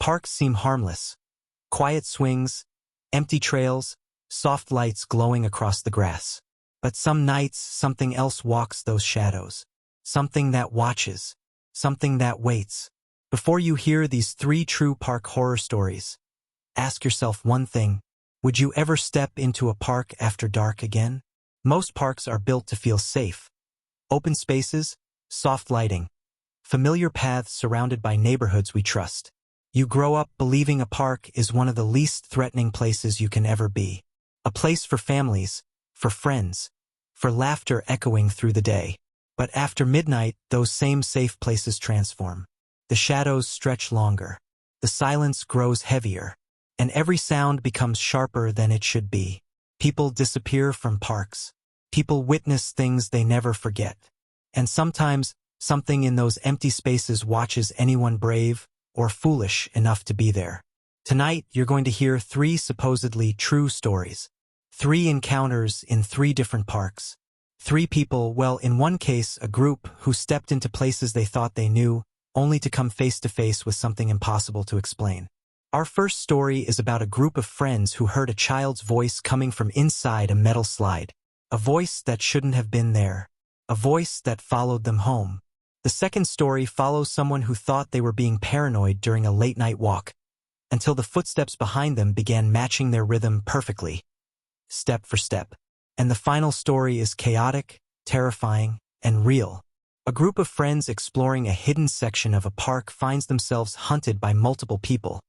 parks seem harmless. Quiet swings, empty trails, soft lights glowing across the grass. But some nights, something else walks those shadows. Something that watches. Something that waits. Before you hear these 3 true park horror stories, ask yourself one thing. Would you ever step into a park after dark again? Most parks are built to feel safe. Open spaces, soft lighting, familiar paths surrounded by neighborhoods we trust. You grow up believing a park is one of the least threatening places you can ever be. A place for families, for friends, for laughter echoing through the day. But after midnight, those same safe places transform. The shadows stretch longer. The silence grows heavier. And every sound becomes sharper than it should be. People disappear from parks. People witness things they never forget. And sometimes, something in those empty spaces watches anyone brave or foolish enough to be there. Tonight, you're going to hear 3 supposedly true stories. 3 encounters in 3 different parks. 3 people, well, in one case, a group who stepped into places they thought they knew, only to come face to face with something impossible to explain. Our first story is about a group of friends who heard a child's voice coming from inside a metal slide. A voice that shouldn't have been there. A voice that followed them home. The second story follows someone who thought they were being paranoid during a late-night walk, until the footsteps behind them began matching their rhythm perfectly, step for step. And the final story is chaotic, terrifying, and real. A group of friends exploring a hidden section of a park finds themselves hunted by multiple people,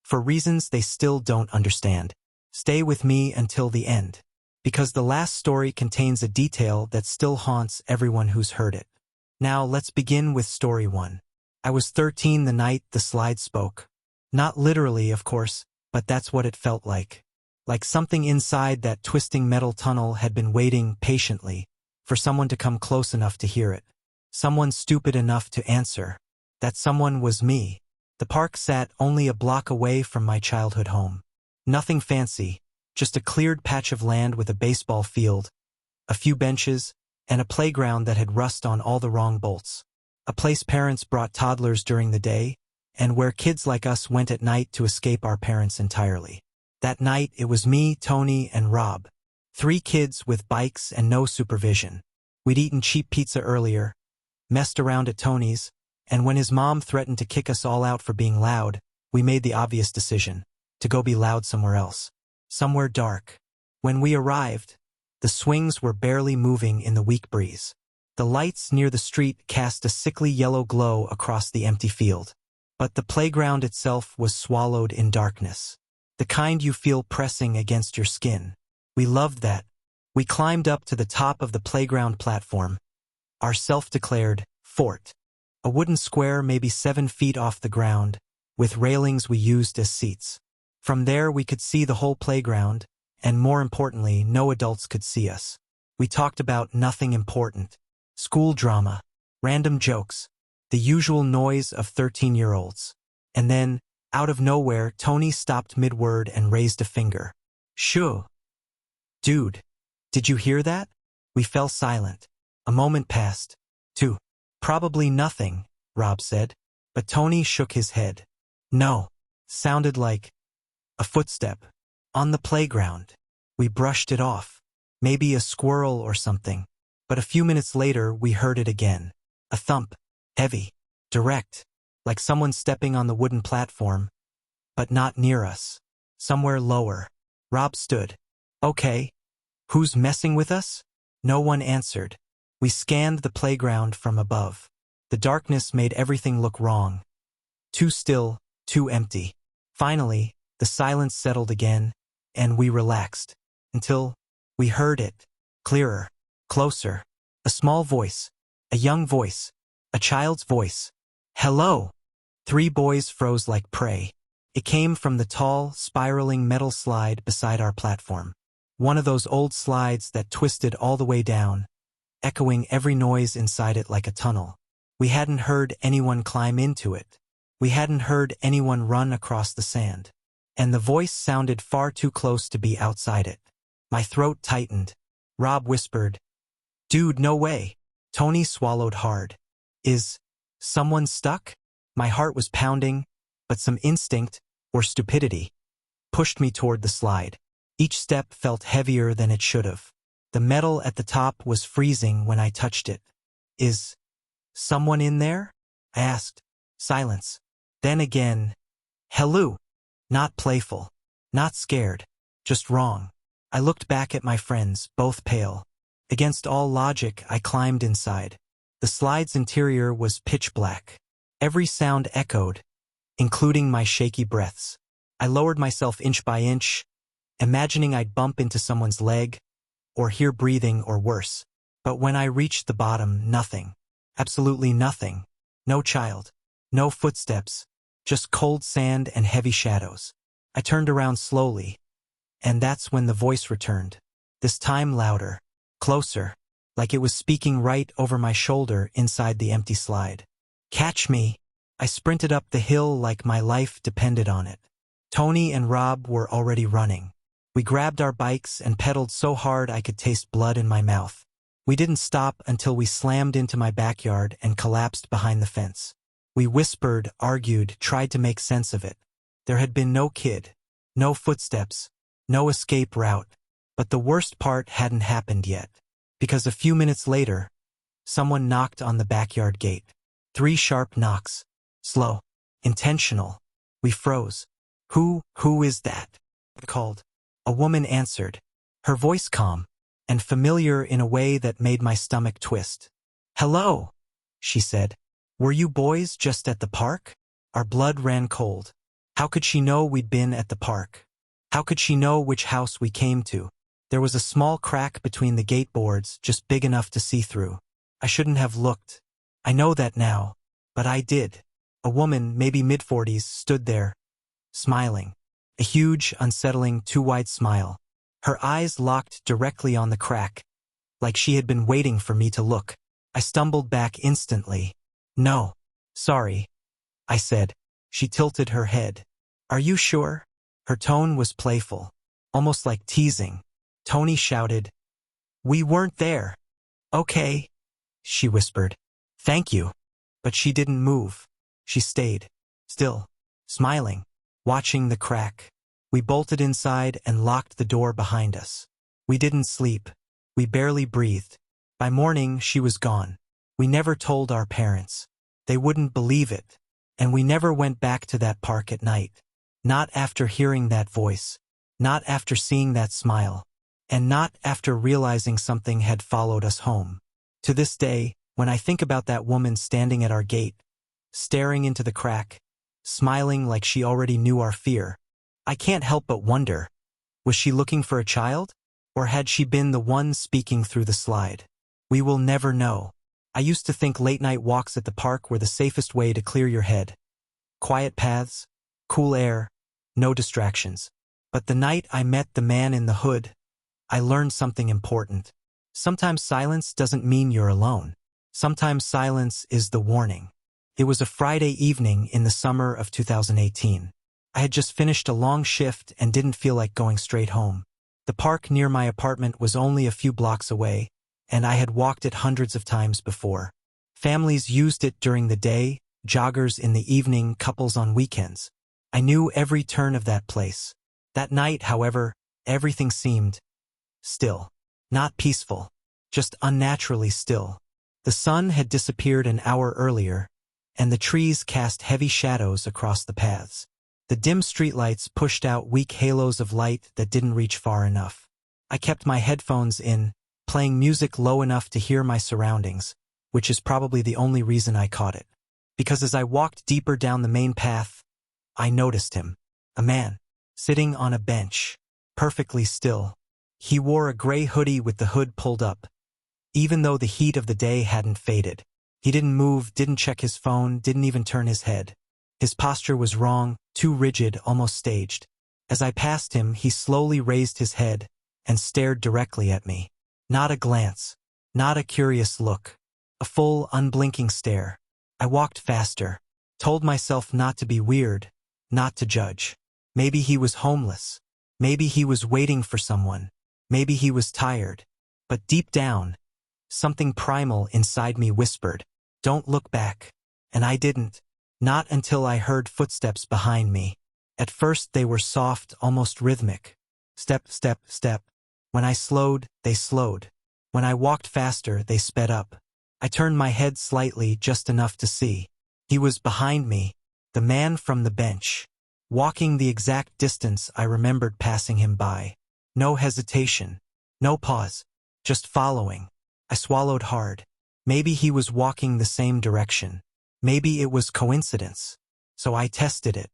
for reasons they still don't understand. Stay with me until the end, because the last story contains a detail that still haunts everyone who's heard it. Now let's begin with story 1. I was 13 the night the slide spoke. Not literally, of course, but that's what it felt like. Like something inside that twisting metal tunnel had been waiting patiently for someone to come close enough to hear it. Someone stupid enough to answer. That someone was me. The park sat only a block away from my childhood home. Nothing fancy, just a cleared patch of land with a baseball field, a few benches, and a playground that had rust on all the wrong bolts. A place parents brought toddlers during the day, and where kids like us went at night to escape our parents entirely. That night, it was me, Tony, and Rob. 3 kids with bikes and no supervision. We'd eaten cheap pizza earlier, messed around at Tony's, and when his mom threatened to kick us all out for being loud, we made the obvious decision, to go be loud somewhere else. Somewhere dark. When we arrived, the swings were barely moving in the weak breeze. The lights near the street cast a sickly yellow glow across the empty field. But the playground itself was swallowed in darkness. The kind you feel pressing against your skin. We loved that. We climbed up to the top of the playground platform, our self-declared fort. A wooden square maybe 7 feet off the ground, with railings we used as seats. From there we could see the whole playground, and more importantly, no adults could see us. We talked about nothing important. School drama, random jokes, the usual noise of 13-year-olds. And then, out of nowhere, Tony stopped mid-word and raised a finger. Shoo. Dude, did you hear that? We fell silent. A moment passed. 2. Probably nothing, Rob said. But Tony shook his head. No. Sounded like a footstep. On the playground. We brushed it off. Maybe a squirrel or something. But a few minutes later, we heard it again. A thump. Heavy. Direct. Like someone stepping on the wooden platform. But not near us. Somewhere lower. Rob stood. Okay. Who's messing with us? No one answered. We scanned the playground from above. The darkness made everything look wrong. Too still, too empty. Finally, the silence settled again, and we relaxed. Until we heard it. Clearer. Closer. A small voice. A young voice. A child's voice. Hello! 3 boys froze like prey. It came from the tall, spiraling metal slide beside our platform. One of those old slides that twisted all the way down, echoing every noise inside it like a tunnel. We hadn't heard anyone climb into it. We hadn't heard anyone run across the sand. And the voice sounded far too close to be outside it. My throat tightened. Rob whispered, "Dude, no way." Tony swallowed hard. Is someone stuck? My heart was pounding, but some instinct, or stupidity, pushed me toward the slide. Each step felt heavier than it should have. The metal at the top was freezing when I touched it. Is someone in there? I asked. Silence. Then again, hello. Not playful. Not scared. Just wrong. I looked back at my friends, both pale. Against all logic, I climbed inside. The slide's interior was pitch black. Every sound echoed, including my shaky breaths. I lowered myself inch by inch, imagining I'd bump into someone's leg, or hear breathing or worse. But when I reached the bottom, nothing. Absolutely nothing. No child. No footsteps. Just cold sand and heavy shadows. I turned around slowly, and that's when the voice returned. This time louder, closer, like it was speaking right over my shoulder inside the empty slide. Catch me! I sprinted up the hill like my life depended on it. Tony and Rob were already running. We grabbed our bikes and pedaled so hard I could taste blood in my mouth. We didn't stop until we slammed into my backyard and collapsed behind the fence. We whispered, argued, tried to make sense of it. There had been no kid, no footsteps, no escape route. But the worst part hadn't happened yet. Because a few minutes later, someone knocked on the backyard gate. 3 sharp knocks. Slow. Intentional. We froze. Who is that? I called. A woman answered. Her voice calm and familiar in a way that made my stomach twist. Hello, she said. Were you boys just at the park? Our blood ran cold. How could she know we'd been at the park? How could she know which house we came to? There was a small crack between the gate boards, just big enough to see through. I shouldn't have looked. I know that now, but I did. A woman, maybe mid-40s, stood there, smiling. A huge, unsettling, too-wide smile. Her eyes locked directly on the crack, like she had been waiting for me to look. I stumbled back instantly. No. Sorry, I said. She tilted her head. Are you sure? Her tone was playful, almost like teasing. Tony shouted, We weren't there. Okay, she whispered. Thank you. But she didn't move. She stayed, still, smiling, watching the crack. We bolted inside and locked the door behind us. We didn't sleep. We barely breathed. By morning, she was gone. We never told our parents. They wouldn't believe it. And we never went back to that park at night. Not after hearing that voice. Not after seeing that smile. And not after realizing something had followed us home. To this day, when I think about that woman standing at our gate, staring into the crack, smiling like she already knew our fear, I can't help but wonder, was she looking for a child? Or had she been the one speaking through the slide? We will never know. I used to think late-night walks at the park were the safest way to clear your head. Quiet paths, cool air, no distractions. But the night I met the man in the hood, I learned something important. Sometimes silence doesn't mean you're alone. Sometimes silence is the warning. It was a Friday evening in the summer of 2018. I had just finished a long shift and didn't feel like going straight home. The park near my apartment was only a few blocks away, and I had walked it hundreds of times before. Families used it during the day, joggers in the evening, couples on weekends. I knew every turn of that place. That night, however, everything seemed still. Not peaceful, just unnaturally still. The sun had disappeared an hour earlier, and the trees cast heavy shadows across the paths. The dim streetlights pushed out weak halos of light that didn't reach far enough. I kept my headphones in, playing music low enough to hear my surroundings, which is probably the only reason I caught it. Because as I walked deeper down the main path, I noticed him. A man, sitting on a bench, perfectly still. He wore a gray hoodie with the hood pulled up. Even though the heat of the day hadn't faded. He didn't move, didn't check his phone, didn't even turn his head. His posture was wrong, too rigid, almost staged. As I passed him, he slowly raised his head and stared directly at me. Not a glance, not a curious look. A full, unblinking stare. I walked faster, told myself not to be weird, not to judge. Maybe he was homeless. Maybe he was waiting for someone. Maybe he was tired. But deep down, something primal inside me whispered, "Don't look back." And I didn't. Not until I heard footsteps behind me. At first they were soft, almost rhythmic. Step, step, step. When I slowed, they slowed. When I walked faster, they sped up. I turned my head slightly, just enough to see. He was behind me, the man from the bench. Walking the exact distance I remembered passing him by. No hesitation. No pause. Just following. I swallowed hard. Maybe he was walking the same direction. Maybe it was coincidence. So I tested it.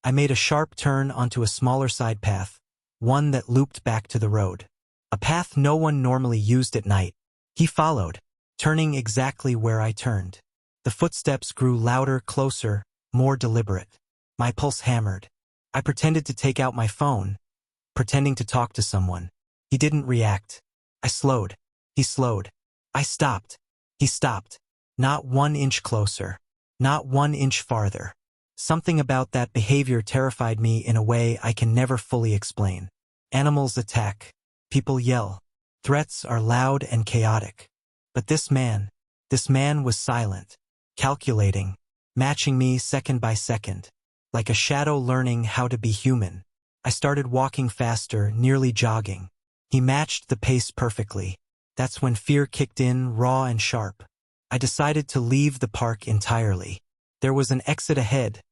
I made a sharp turn onto a smaller side path, one that looped back to the road. A path no one normally used at night. He followed, turning exactly where I turned. The footsteps grew louder, closer, more deliberate. My pulse hammered. I pretended to take out my phone, pretending to talk to someone. He didn't react. I slowed. He slowed. I stopped. He stopped. Not 1 inch closer. Not 1 inch farther. Something about that behavior terrified me in a way I can never fully explain. Animals attack. People yell. Threats are loud and chaotic. But this man was silent, calculating, matching me second by second. Like a shadow learning how to be human. I started walking faster, nearly jogging. He matched the pace perfectly. That's when fear kicked in, raw and sharp. I decided to leave the park entirely. There was an exit ahead,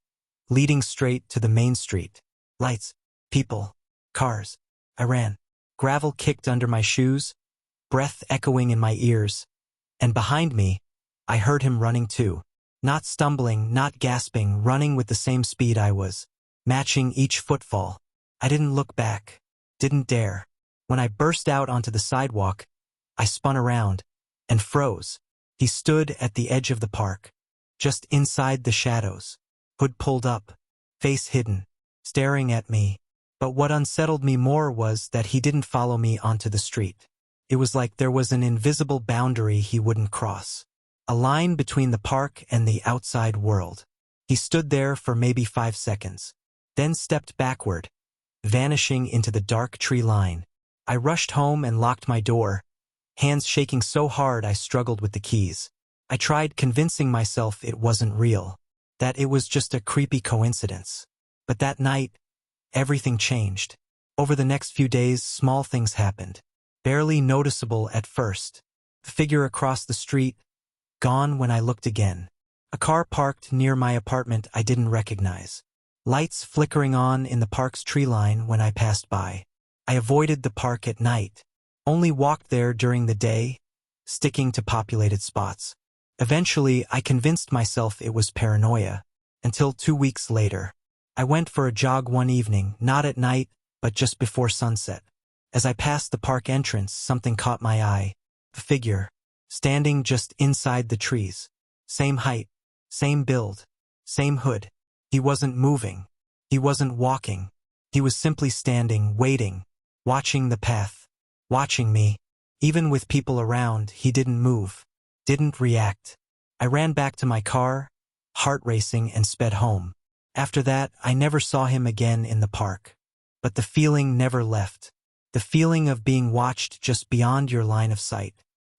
leading straight to the main street. Lights, people, cars. I ran. Gravel kicked under my shoes, breath echoing in my ears. And behind me, I heard him running too. Not stumbling, not gasping, running with the same speed I was, matching each footfall. I didn't look back, didn't dare. When I burst out onto the sidewalk, I spun around and froze. He stood at the edge of the park, just inside the shadows, hood pulled up, face hidden, staring at me. But what unsettled me more was that he didn't follow me onto the street. It was like there was an invisible boundary he wouldn't cross. A line between the park and the outside world. He stood there for maybe 5 seconds, then stepped backward, vanishing into the dark tree line. I rushed home and locked my door, hands shaking so hard I struggled with the keys. I tried convincing myself it wasn't real, that it was just a creepy coincidence. But that night, everything changed. Over the next few days, small things happened, barely noticeable at first. The figure across the street, gone when I looked again. A car parked near my apartment I didn't recognize. Lights flickering on in the park's tree line when I passed by. I avoided the park at night, only walked there during the day, sticking to populated spots. Eventually, I convinced myself it was paranoia, until 2 weeks later. I went for a jog one evening, not at night, but just before sunset. As I passed the park entrance, something caught my eye. A figure, standing just inside the trees. Same height, same build, same hood. He wasn't moving. He wasn't walking. He was simply standing, waiting, watching the path, watching me. Even with people around, he didn't move, didn't react. I ran back to my car, heart racing, and sped home. After that, I never saw him again in the park. But the feeling never left. The feeling of being watched just beyond your line of sight.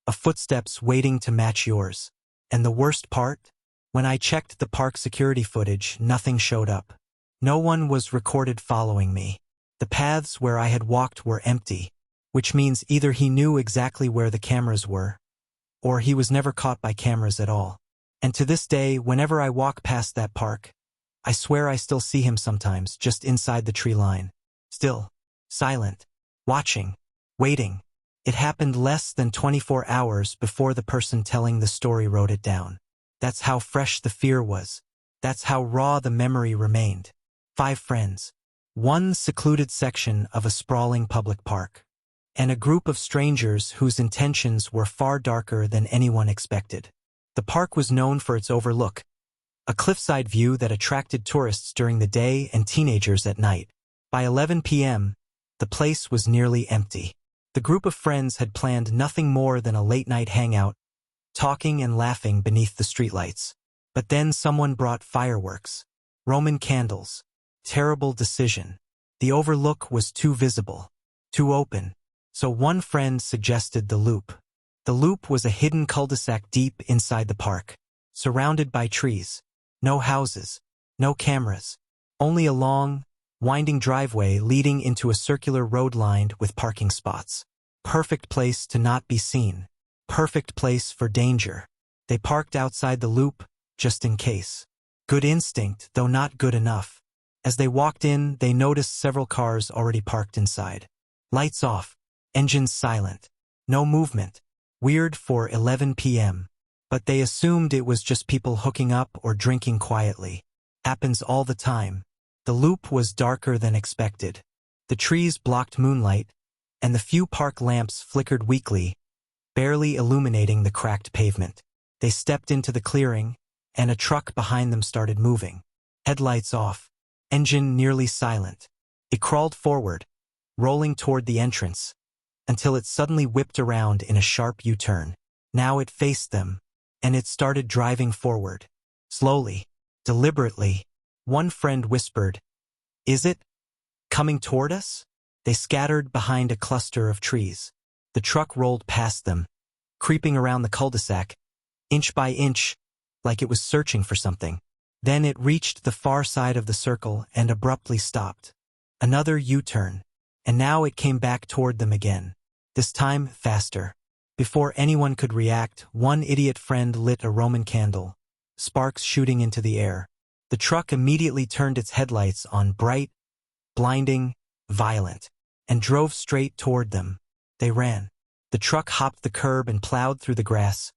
Of footsteps waiting to match yours. And the worst part? When I checked the park security footage, nothing showed up. No one was recorded following me. The paths where I had walked were empty, which means either he knew exactly where the cameras were, or he was never caught by cameras at all. And to this day, whenever I walk past that park, I swear I still see him sometimes, just inside the tree line. Still, silent, watching, waiting. It happened less than 24 hours before the person telling the story wrote it down. That's how fresh the fear was. That's how raw the memory remained. 5 friends. One secluded section of a sprawling public park. And a group of strangers whose intentions were far darker than anyone expected. The park was known for its overlook, a cliffside view that attracted tourists during the day and teenagers at night. By 11 p.m., the place was nearly empty. The group of friends had planned nothing more than a late-night hangout, talking and laughing beneath the streetlights. But then someone brought fireworks, Roman candles. Terrible decision. The overlook was too visible, too open. So one friend suggested the loop. The loop was a hidden cul-de-sac deep inside the park, surrounded by trees. No houses. No cameras. Only a long, winding driveway leading into a circular road lined with parking spots. Perfect place to not be seen. Perfect place for danger. They parked outside the loop, just in case. Good instinct, though not good enough. As they walked in, they noticed several cars already parked inside. Lights off. Engines silent. No movement. Weird for 11 p.m. But they assumed it was just people hooking up or drinking quietly. Happens all the time. The loop was darker than expected. The trees blocked moonlight, and the few park lamps flickered weakly, barely illuminating the cracked pavement. They stepped into the clearing, and a truck behind them started moving. Headlights off. Engine nearly silent. It crawled forward, rolling toward the entrance, until it suddenly whipped around in a sharp U-turn. Now it faced them, and it started driving forward. Slowly, deliberately. One friend whispered, "Is it coming toward us?" They scattered behind a cluster of trees. The truck rolled past them, creeping around the cul-de-sac, inch by inch, like it was searching for something. Then it reached the far side of the circle and abruptly stopped. Another U-turn, and now it came back toward them again. This time, faster. Before anyone could react, one idiot friend lit a Roman candle, sparks shooting into the air. The truck immediately turned its headlights on bright, blinding, violent, and drove straight toward them. They ran. The truck hopped the curb and plowed through the grass,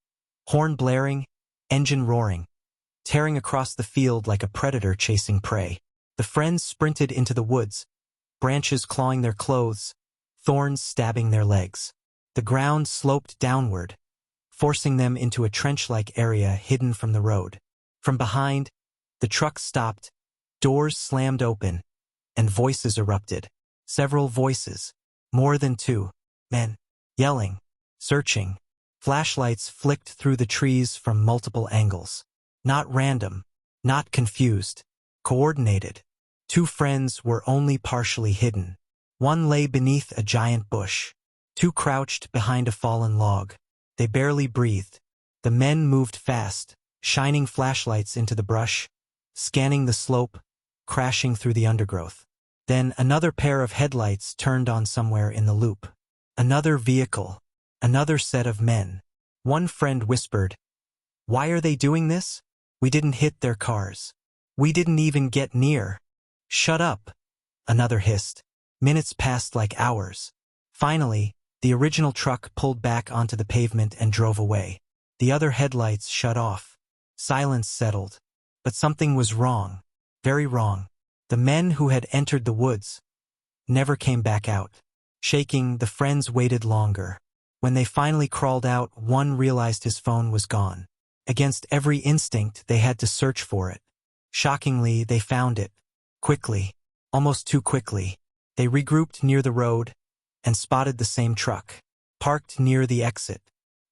horn blaring, engine roaring, tearing across the field like a predator chasing prey. The friends sprinted into the woods, branches clawing their clothes, thorns stabbing their legs. The ground sloped downward, forcing them into a trench-like area hidden from the road. From behind, the truck stopped, doors slammed open, and voices erupted. Several voices, more than two, men, yelling, searching. Flashlights flicked through the trees from multiple angles. Not random, not confused, coordinated. Two friends were only partially hidden. One lay beneath a giant bush. Two crouched behind a fallen log. They barely breathed. The men moved fast, shining flashlights into the brush, scanning the slope, crashing through the undergrowth. Then another pair of headlights turned on somewhere in the loop. Another vehicle. Another set of men. One friend whispered, "Why are they doing this? We didn't hit their cars. We didn't even get near." "Shut up," another hissed. Minutes passed like hours. Finally, the original truck pulled back onto the pavement and drove away. The other headlights shut off. Silence settled. But something was wrong. Very wrong. The men who had entered the woods never came back out. Shaking, the friends waited longer. When they finally crawled out, one realized his phone was gone. Against every instinct, they had to search for it. Shockingly, they found it. Quickly. Almost too quickly. They regrouped near the road and spotted the same truck, parked near the exit.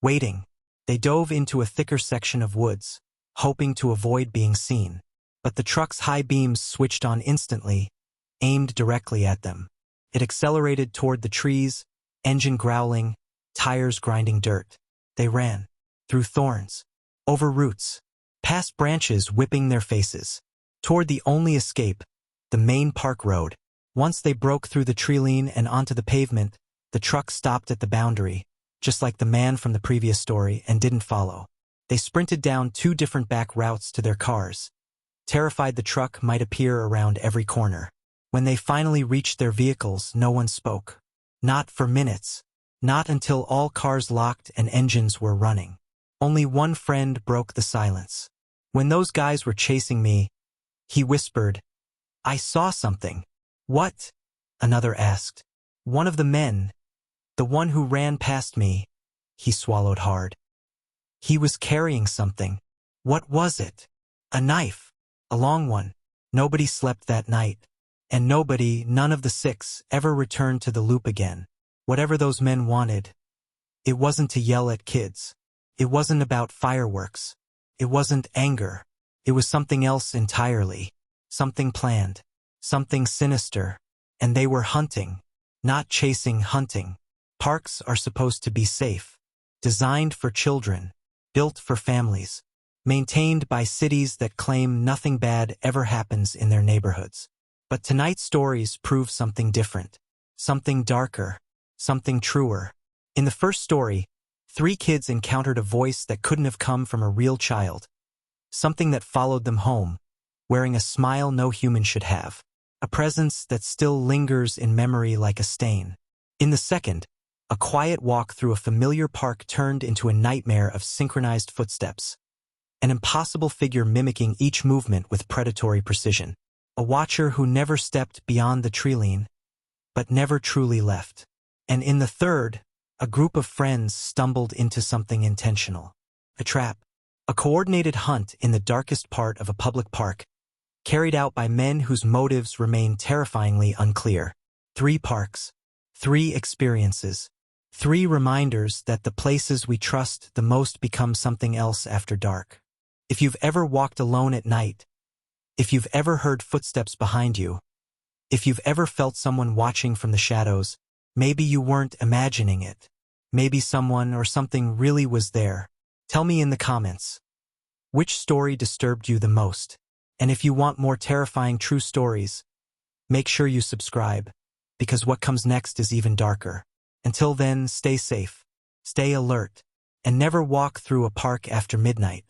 Waiting, they dove into a thicker section of woods, hoping to avoid being seen. But the truck's high beams switched on instantly, aimed directly at them. It accelerated toward the trees, engine growling, tires grinding dirt. They ran, through thorns, over roots, past branches whipping their faces, toward the only escape, the main park road. Once they broke through the tree-line and onto the pavement, the truck stopped at the boundary, just like the man from the previous story, and didn't follow. They sprinted down two different back routes to their cars, terrified the truck might appear around every corner. When they finally reached their vehicles, no one spoke. Not for minutes. Not until all cars locked and engines were running. Only one friend broke the silence. "When those guys were chasing me," he whispered, "I saw something." "What?" another asked. "One of the men, the one who ran past me," he swallowed hard. "He was carrying something." "What was it?" "A knife. A long one." Nobody slept that night. And nobody, none of the six, ever returned to the loop again. Whatever those men wanted, it wasn't to yell at kids. It wasn't about fireworks. It wasn't anger. It was something else entirely. Something planned. Something sinister. And they were hunting. Not chasing, hunting. Parks are supposed to be safe. Designed for children. Built for families. maintained by cities that claim nothing bad ever happens in their neighborhoods. But tonight's stories prove something different, something darker, something truer. In the first story, 3 kids encountered a voice that couldn't have come from a real child, something that followed them home, wearing a smile no human should have, a presence that still lingers in memory like a stain. In the second, a quiet walk through a familiar park turned into a nightmare of synchronized footsteps, an impossible figure mimicking each movement with predatory precision, a watcher who never stepped beyond the treeline, but never truly left. And in the third, a group of friends stumbled into something intentional, a trap, a coordinated hunt in the darkest part of a public park, carried out by men whose motives remain terrifyingly unclear. 3 parks, 3 experiences, 3 reminders that the places we trust the most become something else after dark. If you've ever walked alone at night, if you've ever heard footsteps behind you, if you've ever felt someone watching from the shadows, maybe you weren't imagining it. Maybe someone or something really was there. Tell me in the comments, which story disturbed you the most? And if you want more terrifying true stories, make sure you subscribe, because what comes next is even darker. Until then, stay safe, stay alert, and never walk through a park after midnight.